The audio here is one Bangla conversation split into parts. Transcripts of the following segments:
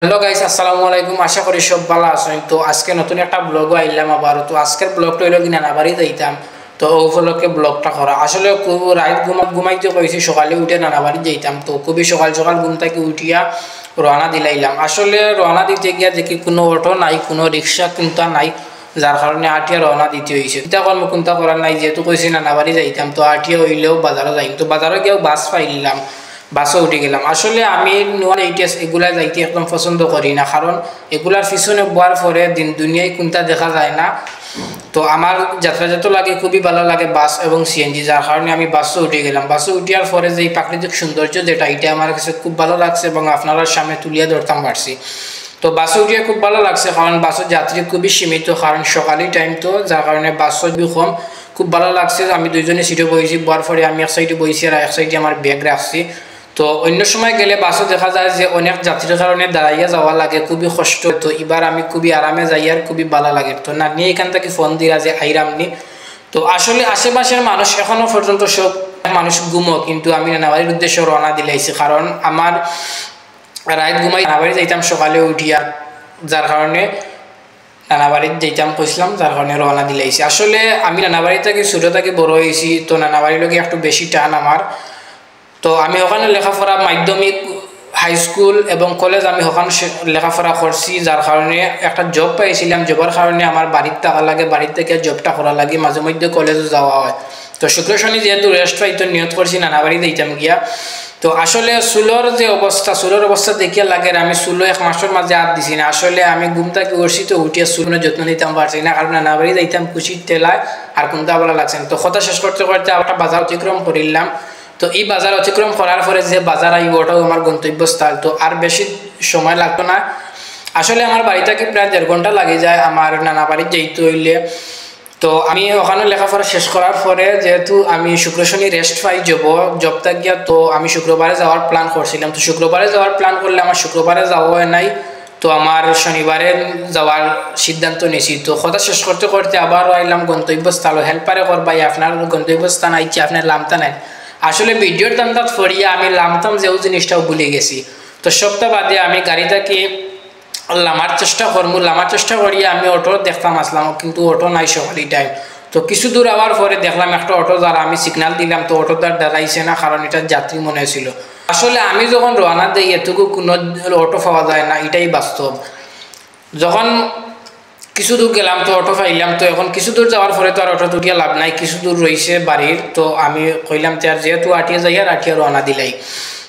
হ্যালো গাইস, আসসালামু আলাইকুম। আশা করি সব ভালো আছেন। তো আজকে নতুন একটা ব্লগও আইলাম আবার। তো আজকের ব্লগটা হইলো কিনা নানাবাড়ি যাইতাম, তো ও উপলক্ষে ব্লগটা করা। আসলে খুব রাত ঘুমাইতে কইছি, সকালে উঠে নানাবাড়ি যাইতাম। তো খুবই সকাল সকাল ঘুম থেকে উঠিয়া রওনা দিলাইলাম। আসলে রওনা দিতে গিয়া দেখি কোনো অটো নাই, কোনো রিক্সা কিনতা নাই, যার কারণে আটিয়া রওনা দিতে হয়েছে। চিন্তা কর্ম কোনটা করার নাই, যেহেতু কইছি নানাবাড়ি যাইতাম, তো আটিয়া হইলেও বাজারে যাইম। তো বাজারে গিয়েও বাস পাইলাম, বাসে উঠে গেলাম। আসলে আমি নোয়ার এইটাস এগুলা যাইতে একদম পছন্দ করি না, কারণ এগুলার পিছনে বোয়ার পরে দিন দুনিয়ায় কোনটা দেখা যায় না। তো আমার যাতায়াত লাগে, খুবই ভালো লাগে বাস এবং সিএনজি, যার কারণে আমি বাসে উঠে গেলাম। বাসে উঠিয়ার পরে যে প্রাকৃতিক সৌন্দর্য যেটা, এটা আমার কাছে খুব ভালো লাগছে এবং আপনারা সামনে তুলিয়া ধরতাম পারছি। তো বাসে উঠিয়ে খুব ভালো লাগছে, কারণ বাসের যাত্রী খুবই সীমিত, কারণ সকালের টাইম, তো যার কারণে বাসও কম। খুব ভালো লাগছে। আমি দুইজনে সিটে বইছি, বয়ার পরে আমি এক সাইডে বইছি আর এক সাইডে আমার ব্যাগ রাখছি। তো অন্য সময় গেলে বাসও দেখা যায় যে অনেক যাত্রীর কারণে দাঁড়াইয়া যাওয়া লাগে, খুবই কষ্ট। তো এবার আমি খুবই আরামে যাই আর খুবই ভালো লাগে। তো না নিয়ে এখান থেকে ফোন দিয়া যে আইরামনি। তো আসলে আশেপাশের মানুষ এখনো পর্যন্ত সব মানুষ ঘুমো, কিন্তু আমি নানাবাড়ির উদ্দেশ্যে রওনা দিলাইছি, কারণ আমার রাত ঘুমাই নানাবাড়ি যাইতাম সকালে উঠিয়া, যার কারণে নানাবাড়ির যাইতাম কইছিলাম, যার কারণে রওনা দিলাইছি। আসলে আমি নানাবাড়ি থেকে ছোটো থেকে বড় হয়েছি, তো নানাবাড়ির লোকে একটু বেশি টান আমার। তো আমি ওখানে লেখাপড়া মাধ্যমিক, হাই স্কুল এবং কলেজ আমি ওখানে লেখাপড়া করছি, যার কারণে একটা জব পাইছিলাম। জবের কারণে আমার বাড়ির টাকা লাগে, বাড়ির থেকে জবটা করা লাগে, মাঝে মধ্যে কলেজও যাওয়া হয়। তো শুক্র শনি যেহেতু রেস্ট পাই, তো নিয়ত করছি নানাবাড়ি দিতাম গিয়া। তো আসলে চুলোর যে অবস্থা, চুলোর অবস্থা দেখিয়া লাগে আমি চুলো এক মাসের মাঝে হাত দিছি না। আসলে আমি ঘুম থেকে উঠছি, তো উঠিয়া চুলের যত্ন নিতাম পারছি না, কারণ নানাবাড়ি যাইতাম কুচির তেলায় আর কোনটা ভালো লাগছে না। তো কথা শেষ করতে করতে আবার বাজার অতিক্রম করিলাম। তো এই বাজার অতিক্রম করার পরে যে বাজার আইব, ওটাও আমার গন্তব্যস্থল। তো আর বেশি সময় লাগতো না। আসলে আমার বাড়ি থেকে প্রায় 1.5 ঘন্টা লাগে যায় আমার নানা বাড়ি যেতে হইলে। তো আমি ওখানে লেখাপড়া শেষ করার পরে, যেহেতু আমি শুক্র শনি রেস্ট পাই জবটা গিয়া, তো আমি শুক্রবারে যাওয়ার প্ল্যান করছিলাম। তো শুক্রবারে যাওয়ার প্ল্যান করলে আমার শুক্রবারে যাওয়া হয় নাই, তো আমার শনিবারে যাওয়ার সিদ্ধান্ত নিয়েছি। তো কথা শেষ করতে করতে আবারও আইলাম গন্তব্যস্থল। হেল্পারে করবাই আপনার গন্তব্যস্থান আইছি, আপনার লামতা নাই। আসলে ভিডিওর দান্দাত ফরিয়া আমি লামতাম যেও জিনিসটাও ভুলে গেছি। তো সপ্তাহ বাদে আমি গাড়িটাকে লামার চেষ্টা করিয়া আমি অটো দেখতাম আসলাম, কিন্তু অটো নাই সকালের টাইম। তো কিছু দূর আওয়ার পরে দেখলাম একটা অটো, যারা আমি সিগন্যাল দিলাম, তো অটোটার দাঁড়াইছে না, কারণ এটা যাত্রী মনে ছিল। আসলে আমি যখন রওনা দিই এটুকু কোনো অটো পাওয়া যায় না, এটাই বাস্তব। যখন কিছু দূর গেলাম তো অটো পাইলাম। তো এখন কিছু দূর যাওয়ার পরে তো আর অটো তুটিয়া লাভ নাই, কিছু দূর রয়েছে বাড়ির। তো আমি কইলাম যে আর যেহেতু আটিয়া যাই আর আটিয়া রওনা দিলাই।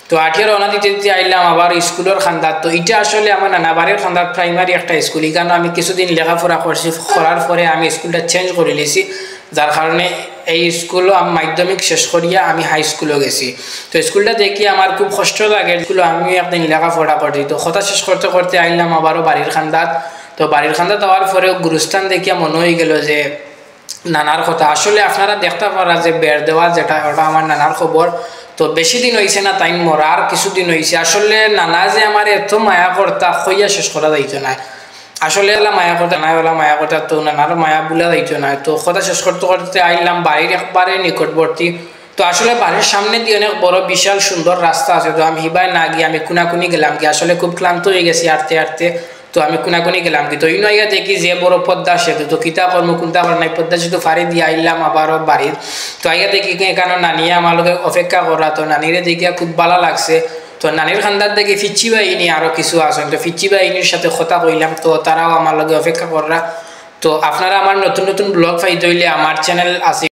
তো আটিয়া রওনা দিতে দিতে আইলাম আবার স্কুলের খান্দাত। তো এটা আসলে আমার নানাবাড়ির খান্দাত প্রাইমারি একটা স্কুল, কারণ আমি কিছুদিন লেখাপড়া করছি, করার পরে আমি স্কুলটা চেঞ্জ করে নিয়েছি, যার কারণে এই স্কুলও আমি মাধ্যমিক শেষ করিয়া আমি হাই স্কুলও গেছি। তো স্কুলটা দেখি আমার খুব কষ্ট লাগে, স্কুলে আমি একদিন লেখাপড়া করছি। তো কথা শেষ করতে করতে আইলাম আবারও বাড়ির খান্দাত। তো বাড়ির খান্দা দেওয়ার পরেও গুরুস্থান দেখিয়া মনে হয়ে গেল যে নানার কথা। আসলে আপনারা দেখতে পারা যে বেড় দেওয়া যেটা, ওটা আমার নানার খবর। তো বেশি দিন হয়েছে না তাই মরার, কিছুদিন হয়েছে। আসলে নানা যে আমার এত মায়া করতা কইয়া শেষ করা যাইতো না। আসলে এলা মায়া করতে নাই, ওলা মায়া করতে, তো নানারও মায়া বলা যাইতো না। তো কথা শেষ করতে করতে আইলাম বাড়ির একবারে নিকটবর্তী। তো আসলে বাড়ির সামনে দিয়ে অনেক বড় বিশাল সুন্দর রাস্তা আছে। তো আমি হিবাই না গিয়ে আমি কুনাকুনি গেলাম কি, আসলে খুব ক্লান্ত হয়ে গেছি হাঁটতে হাঁটতে। তো আমি কুনাকুনি গেলাম কি, তো এই নয় দেখি যে বড় পদ্মা সেতু। তো কিতা কর্ম কোনটা কর নাই, পদ্মা সেতু ফাড়ি দিয়ে আইলাম আবারও বাড়ির। তো আইয়া দেখি এখানে নানিয়া আমার লোক অপেক্ষা করা। তো নানিরে দেখিয়া খুব ভালো লাগছে। তো নানির খান্দার দেখি ফিচ্চি বাহিনী আরও কিছু আসেন। তো ফিচ্চি বাহিনীর সাথে কথা কইলাম, তো তারাও আমার লগে অপেক্ষা করা। তো আপনারা আমার নতুন নতুন ব্লগ পাইতে হইলে আমার চ্যানেল আছে।